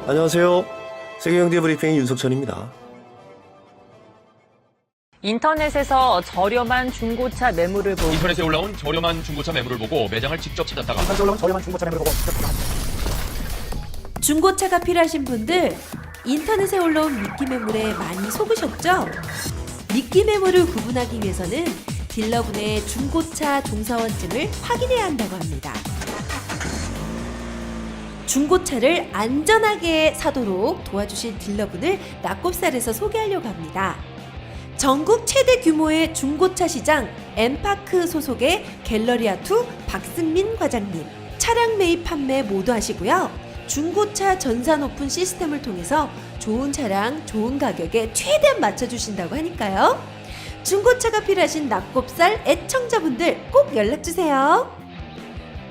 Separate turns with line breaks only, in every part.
안녕하세요. 세계경제 브리핑 윤석천입니다.
인터넷에서 저렴한 중고차 매물을 보고
인터넷에 올라온 저렴한 중고차 매물을 보고 매장을 직접 찾았다가
중고차가 필요하신 분들 인터넷에 올라온 미끼 매물에 많이 속으셨죠? 미끼 매물을 구분하기 위해서는 딜러분의 중고차 종사원증을 확인해야 한다고 합니다. 중고차를 안전하게 사도록 도와주실 딜러분을 낙곱살에서 소개하려고 합니다. 전국 최대 규모의 중고차 시장 엠파크 소속의 갤러리아2 박승민 과장님. 차량 매입 판매 모두 하시고요. 중고차 전산 오픈 시스템을 통해서 좋은 차량, 좋은 가격에 최대한 맞춰주신다고 하니까요. 중고차가 필요하신 낙곱살 애청자분들 꼭 연락주세요.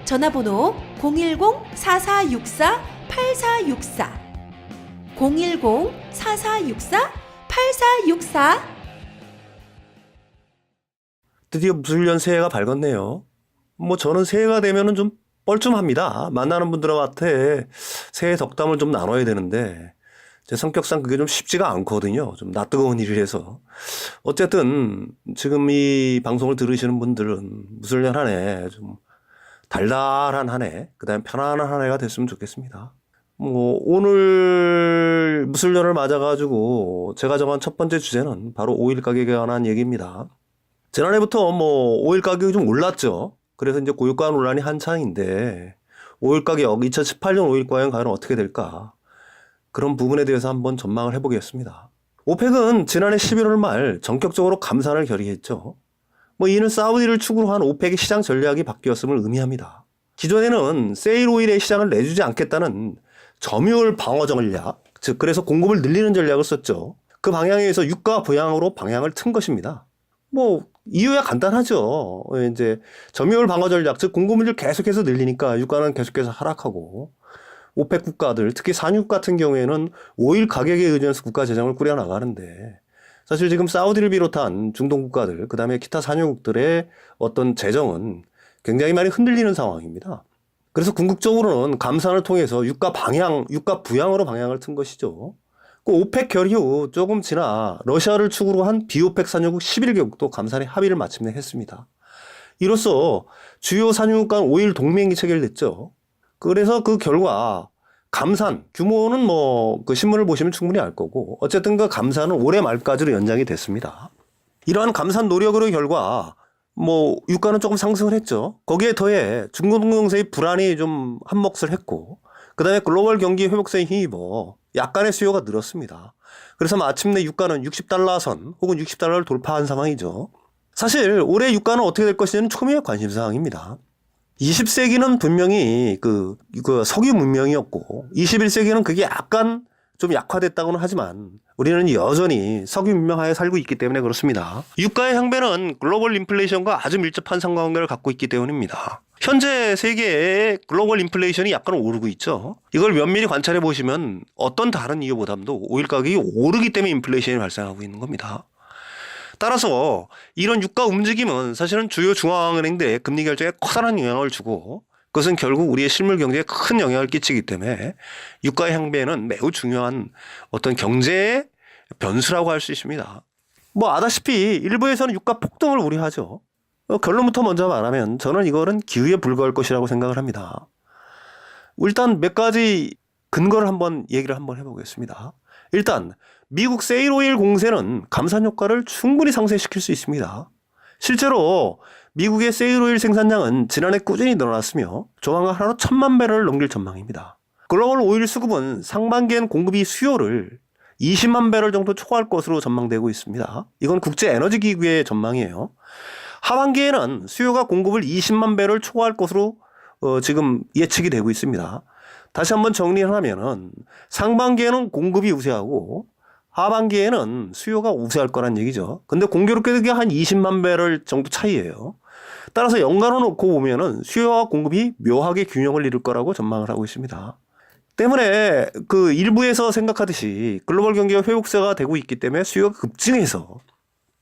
전화번호 010-4464-8464 010-4464-8464
드디어 무술년 새해가 밝았네요. 저는 새해가 되면은 좀 뻘쭘합니다. 만나는 분들한테 새해 덕담을 좀 나눠야 되는데 제 성격상 그게 좀 쉽지가 않거든요. 좀 낯뜨거운 일이라서. 어쨌든 지금 이 방송을 들으시는 분들은 무술년 한 해 좀 달달한 한 해, 그다음에 편안한 한 해가 됐으면 좋겠습니다. 오늘 무술년을 맞아가지고 제가 정한 첫 번째 주제는 바로 오일 가격에 관한 얘기입니다. 지난해부터 오일 가격이 좀 올랐죠. 그래서 이제 고유가 논란이 한창인데 오일 가격 2018년 오일 가격은 과연 어떻게 될까? 그런 부분에 대해서 한번 전망을 해보겠습니다. 오펙은 지난해 11월 말 전격적으로 감산을 결의했죠. 이는 사우디를 축으로 한 오펙의 시장 전략이 바뀌었음을 의미합니다. 기존에는 세일 오일의 시장을 내주지 않겠다는 점유율 방어 전략, 즉 그래서 공급을 늘리는 전략을 썼죠. 그 방향에 의해서 유가 부양으로 방향을 튼 것입니다. 이유야 간단하죠. 이제 점유율 방어 전략, 즉 공급을 계속해서 늘리니까 유가는 계속해서 하락하고 오펙 국가들, 특히 산유국 같은 경우에는 오일 가격에 의존해서 국가 재정을 꾸려 나가는데 사실 지금 사우디를 비롯한 중동 국가들, 그다음에 기타 산유국들의 어떤 재정은 굉장히 많이 흔들리는 상황입니다. 그래서 궁극적으로는 감산을 통해서 유가 부양으로 방향을 튼 것이죠. 그 오펙 결의 후 조금 지나 러시아를 축으로 한 비오펙 산유국 11개국도 감산에 합의를 마침내 했습니다. 이로써 주요 산유국 간 오일 동맹이 체결됐죠. 그래서 그 결과 감산 규모는 그 신문을 보시면 충분히 알 거고 어쨌든 그 감산은 올해 말까지로 연장이 됐습니다. 이러한 감산 노력의 결과 유가는 조금 상승을 했죠. 거기에 더해 중국 증시의 불안이 좀 한몫을 했고 그다음에 글로벌 경기 회복세에 힘입어 약간의 수요가 늘었습니다. 그래서 마침내 유가는 60달러 선 혹은 60달러를 돌파한 상황이죠. 사실 올해 유가는 어떻게 될 것인지는 초미의 관심사항입니다. 20세기는 분명히 그 석유 문명이었고 21세기는 그게 약간 좀 약화됐다고는 하지만 우리는 여전히 석유 문명하에 살고 있기 때문에 그렇습니다. 유가의 향배는 글로벌 인플레이션과 아주 밀접한 상관관계를 갖고 있기 때문입니다. 현재 세계의 글로벌 인플레이션이 약간 오르고 있죠. 이걸 면밀히 관찰해 보시면 어떤 다른 이유보다도 오일 가격이 오르기 때문에 인플레이션이 발생하고 있는 겁니다. 따라서 이런 유가 움직임은 사실은 주요 중앙은행들의 금리 결정에 커다란 영향을 주고 그것은 결국 우리의 실물 경제에 큰 영향을 끼치기 때문에 유가의 향배는 매우 중요한 어떤 경제의 변수라고 할 수 있습니다. 아다시피 일부에서는 유가 폭등을 우려하죠. 결론부터 먼저 말하면 저는 이거는 기후에 불과할 것이라고 생각을 합니다. 일단 몇 가지 근거를 얘기를 한번 해보겠습니다. 일단 미국 세일오일 공세는 감산 효과를 충분히 상쇄시킬 수 있습니다. 실제로 미국의 세일오일 생산량은 지난해 꾸준히 늘어났으며 조만간 하루 1000만 배럴을 넘길 전망입니다. 글로벌 오일 수급은 상반기엔 공급이 수요를 20만 배럴 정도 초과할 것으로 전망되고 있습니다. 이건 국제에너지기구의 전망이에요. 하반기에는 수요가 공급을 20만 배럴 초과할 것으로 지금 예측이 되고 있습니다. 다시 한번 정리를 하면은 상반기에는 공급이 우세하고 하반기에는 수요가 우세할 거란 얘기죠. 근데 공교롭게 그게 한 20만 배럴 정도 차이예요. 따라서 연간으로 놓고 보면은 수요와 공급이 묘하게 균형을 이룰 거라고 전망을 하고 있습니다. 때문에 그 일부에서 생각하듯이 글로벌 경기가 회복세가 되고 있기 때문에 수요가 급증해서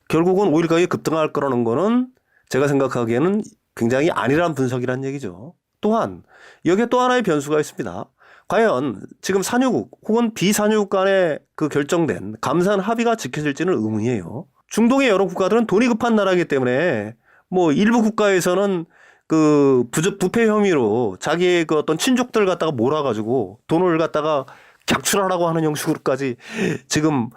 결국은 오일 가격이 급등할 거라는 거는 제가 생각하기에는 굉장히 아니란 분석이란 얘기죠. 또한 여기에 또 하나의 변수가 있습니다. 과연 지금 산유국 혹은 비산유국 간에 그 결정된 감산 합의가 지켜질지는 의문이에요. 중동의 여러 국가들은 돈이 급한 나라이기 때문에 뭐 일부 국가에서는 그 부패 혐의로 자기의 그 어떤 친족들 갖다가 몰아가지고 돈을 갖다가 객출하라고 하는 형식으로까지 지금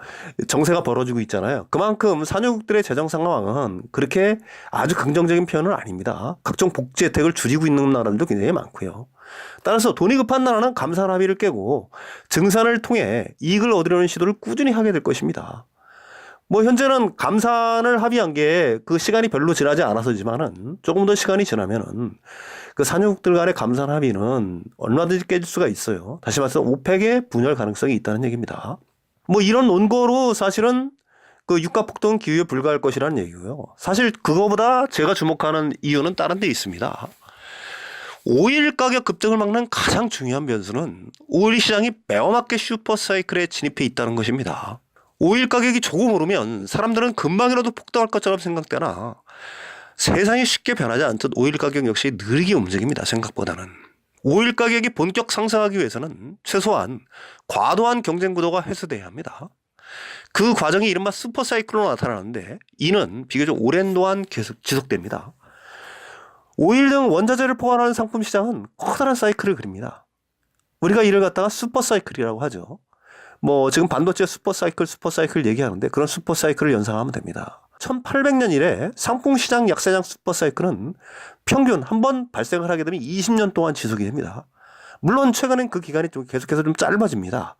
정세가 벌어지고 있잖아요. 그만큼 산유국들의 재정 상황은 그렇게 아주 긍정적인 표현은 아닙니다. 각종 복지 혜택을 줄이고 있는 나라들도 굉장히 많고요. 따라서 돈이 급한 나라는 감산 합의를 깨고 증산을 통해 이익을 얻으려는 시도를 꾸준히 하게 될 것입니다. 뭐 현재는 감산을 합의한 게 그 시간이 별로 지나지 않아서지만은 조금 더 시간이 지나면은 그 산유국들 간의 감산 합의는 얼마든지 깨질 수가 있어요. 다시 말해서 오펙의 분열 가능성이 있다는 얘기입니다. 뭐 이런 논거로 사실은 그 유가 폭등은 기후에 불과할 것이라는 얘기고요. 사실 그거보다 제가 주목하는 이유는 다른 데 있습니다. 오일 가격 급등을 막는 가장 중요한 변수는 오일 시장이 매워맞게 슈퍼사이클에 진입해 있다는 것입니다. 오일 가격이 조금 오르면 사람들은 금방이라도 폭등할 것처럼 생각되나 세상이 쉽게 변하지 않듯 오일 가격 역시 느리게 움직입니다. 생각보다는. 오일 가격이 본격 상승하기 위해서는 최소한 과도한 경쟁 구도가 해소돼야 합니다. 그 과정이 이른바 슈퍼사이클로 나타나는데 이는 비교적 오랜 동안 계속 지속됩니다. 오일 등 원자재를 포함하는 상품 시장은 커다란 사이클을 그립니다. 우리가 이를 갖다가 슈퍼사이클이라고 하죠. 뭐 지금 반도체 슈퍼사이클 얘기하는데 그런 슈퍼사이클을 연상하면 됩니다. 1800년 이래 상품시장 약세장 슈퍼사이클은 평균 한 번 발생을 하게 되면 20년 동안 지속이 됩니다. 물론 최근엔 그 기간이 좀 계속해서 좀 짧아집니다.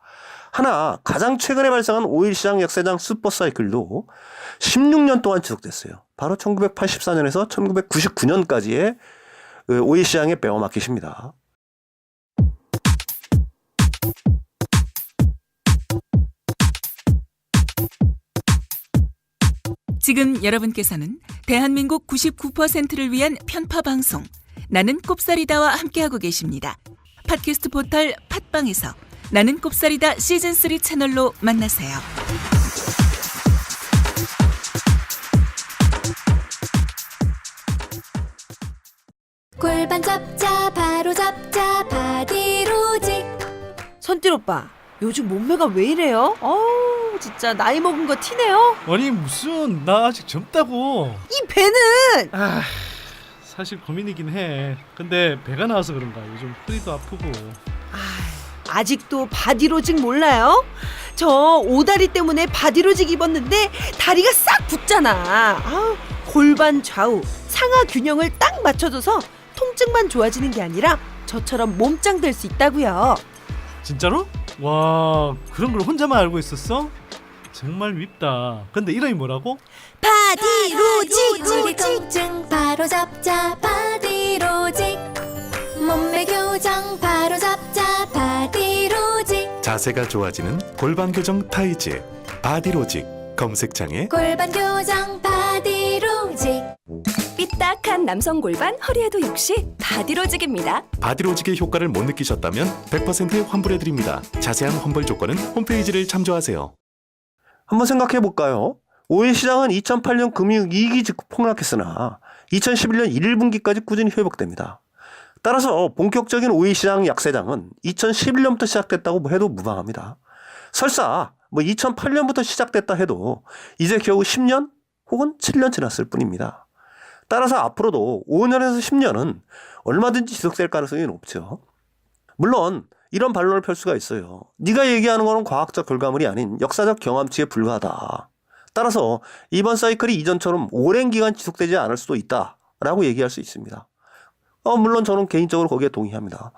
하나 가장 최근에 발생한 오일시장 약세장 슈퍼사이클도 16년 동안 지속됐어요. 바로 1984년에서 1999년까지의 오일시장의 베어마켓입니다.
지금 여러분께서는 대한민국 99%를 위한 편파 방송 나는 꼽사리다와 함께하고 계십니다. 팟캐스트 포털 팟빵에서 나는 꼽사리다 시즌3 채널로 만나세요.
골반 잡자 바로 잡자 바디로직.
손길 오빠, 요즘 몸매가 왜 이래요? 어우, 진짜 나이 먹은 거 티네요.
아니 무슨 나 아직 젊다고.
이 배는!
사실 고민이긴 해. 근데 배가 나와서 그런가 요즘 허리도 아프고.
아직도 바디로직 몰라요? 저 오다리 때문에 바디로직 입었는데 다리가 싹 붙잖아. 골반 좌우 상하 균형을 딱 맞춰줘서 통증만 좋아지는 게 아니라 저처럼 몸짱 될 수 있다고요.
진짜로? 와, 그런 걸 혼자만 알고 있었어? 정말 밉다. 근데 이름이 뭐라고?
바디로직. 우리 통증 바로 잡자 바디로직. 몸매 교정 바로 잡자 바디로직.
자세가 좋아지는 골반 교정 타이즈 바디로직. 검색창에
골반 교정 바디로직.
삐딱한 남성 골반 허리에도 역시 바디로직입니다.
바디로직의 효과를 못 느끼셨다면 100% 환불해드립니다. 자세한 환불 조건은 홈페이지를 참조하세요.
한번 생각해 볼까요? 오일 시장은 2008년 금융위기 직후 폭락했으나 2011년 1분기까지 꾸준히 회복됩니다. 따라서 본격적인 오일 시장 약세장은 2011년부터 시작됐다고 해도 무방합니다. 설사 2008년부터 시작됐다 해도 이제 겨우 10년 혹은 7년 지났을 뿐입니다. 따라서 앞으로도 5년에서 10년은 얼마든지 지속될 가능성이 높죠. 물론 이런 반론을 펼 수가 있어요. 네가 얘기하는 거는 과학적 결과물이 아닌 역사적 경험치에 불과하다. 따라서 이번 사이클이 이전처럼 오랜 기간 지속되지 않을 수도 있다라고 얘기할 수 있습니다. 물론 저는 개인적으로 거기에 동의합니다.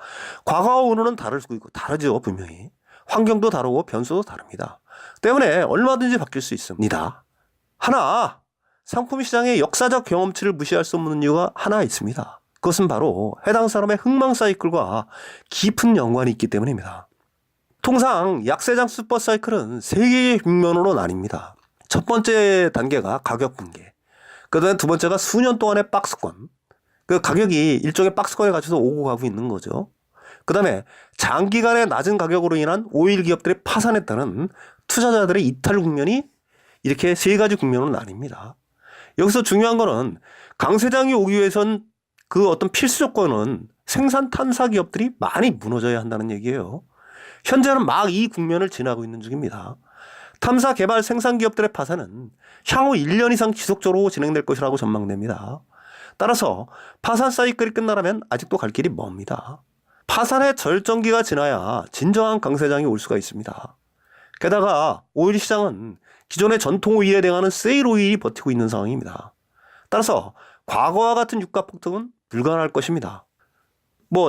과거와 오늘은 다를 수 있고 다르죠. 분명히. 환경도 다르고 변수도 다릅니다. 때문에 얼마든지 바뀔 수 있습니다. 하나, 상품 시장의 역사적 경험치를 무시할 수 없는 이유가 하나 있습니다. 그것은 바로 해당 사람의 흥망 사이클과 깊은 연관이 있기 때문입니다. 통상 약세장 슈퍼사이클은 세 개의 국면으로 나뉩니다. 첫 번째 단계가 가격 붕괴, 그다음에 두 번째가 수년 동안의 박스권, 그 가격이 일종의 박스권에 갇혀서 오고 가고 있는 거죠. 그 다음에 장기간의 낮은 가격으로 인한 오일 기업들의 파산에 따른 투자자들의 이탈 국면이 이렇게 세 가지 국면으로 나뉩니다. 여기서 중요한 거는 강세장이 오기 위해선 그 어떤 필수 조건은 생산 탄사 기업들이 많이 무너져야 한다는 얘기예요. 현재는 막 이 국면을 지나고 있는 중입니다. 탐사 개발 생산 기업들의 파산은 향후 1년 이상 지속적으로 진행될 것이라고 전망됩니다. 따라서 파산 사이클이 끝나려면 아직도 갈 길이 멉니다. 파산의 절정기가 지나야 진정한 강세장이 올 수가 있습니다. 게다가 오일 시장은 기존의 전통 오일에 대응하는 세일 오일이 버티고 있는 상황입니다. 따라서 과거와 같은 유가 폭등은 불가능할 것입니다.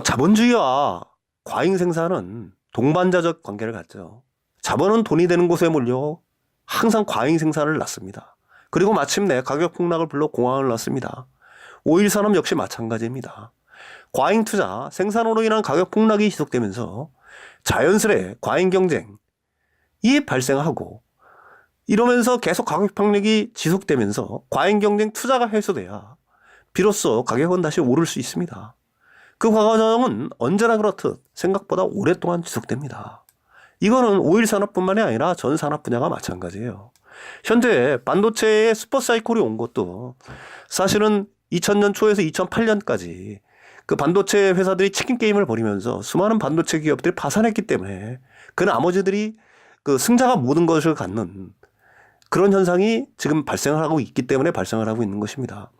자본주의와 과잉 생산은 동반자적 관계를 갖죠. 자본은 돈이 되는 곳에 몰려 항상 과잉 생산을 낳습니다. 그리고 마침내 가격 폭락을 불러 공황을 낳습니다. 오일 산업 역시 마찬가지입니다. 과잉 투자, 생산으로 인한 가격 폭락이 지속되면서 자연스레 과잉 경쟁이 발생하고 이러면서 계속 가격 폭락이 지속되면서 과잉 경쟁 투자가 해소돼야 비로소 가격은 다시 오를 수 있습니다. 그 과정은 언제나 그렇듯 생각보다 오랫동안 지속됩니다. 이거는 오일 산업뿐만이 아니라 전 산업 분야가 마찬가지예요. 현재 반도체의 슈퍼사이클이 온 것도 사실은 2000년 초에서 2008년까지 그 반도체 회사들이 치킨 게임을 벌이면서 수많은 반도체 기업들이 파산했기 때문에 그 나머지들이 그 승자가 모든 것을 갖는 그런 현상이 지금 발생을 하고 있기 때문에 발생을 하고 있는 것입니다.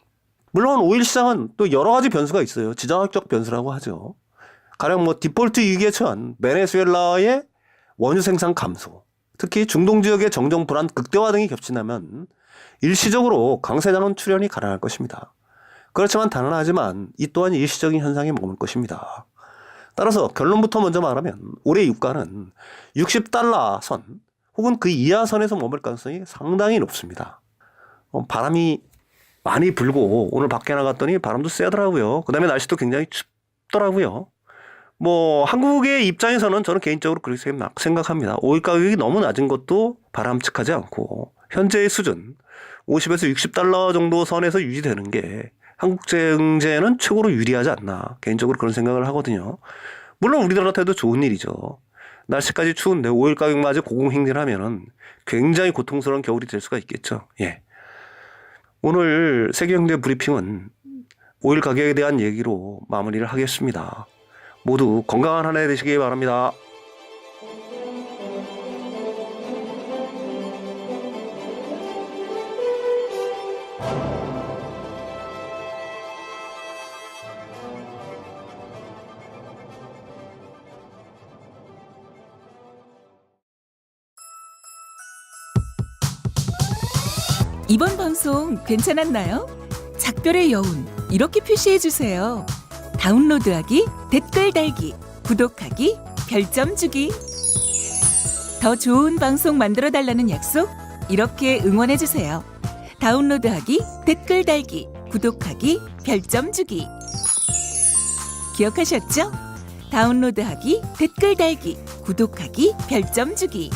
물론 오일 시장은 또 여러 가지 변수가 있어요. 지정학적 변수라고 하죠. 가령 디폴트 위기에 처한 베네수엘라의 원유 생산 감소, 특히 중동 지역의 정정 불안 극대화 등이 겹친다면 일시적으로 강세장은 출현이 가능할 것입니다. 그렇지만 단언하지만 이 또한 일시적인 현상에 머물 것입니다. 따라서 결론부터 먼저 말하면 올해 유가는 60달러 선 혹은 그 이하 선에서 머물 가능성이 상당히 높습니다. 바람이 많이 불고 오늘 밖에 나갔더니 바람도 세더라고요. 그 다음에 날씨도 굉장히 춥더라고요. 한국의 입장에서는 저는 개인적으로 그렇게 생각합니다. 오일 가격이 너무 낮은 것도 바람직하지 않고 현재의 수준 50에서 60달러 정도 선에서 유지되는 게 한국 경제에는 최고로 유리하지 않나 개인적으로 그런 생각을 하거든요. 물론 우리들한테도 좋은 일이죠. 날씨까지 추운데 오일 가격마저 고공행진하면은 굉장히 고통스러운 겨울이 될 수가 있겠죠. 예. 오늘 세계경제 브리핑은 오일 가격에 대한 얘기로 마무리를 하겠습니다. 모두 건강한 한 해 되시기 바랍니다.
이번 방송 괜찮았나요? 작별의 여운 이렇게 표시해주세요. 다운로드하기, 댓글 달기, 구독하기, 별점 주기. 더 좋은 방송 만들어달라는 약속 이렇게 응원해주세요. 다운로드하기, 댓글 달기, 구독하기, 별점 주기. 기억하셨죠? 다운로드하기, 댓글 달기, 구독하기, 별점 주기.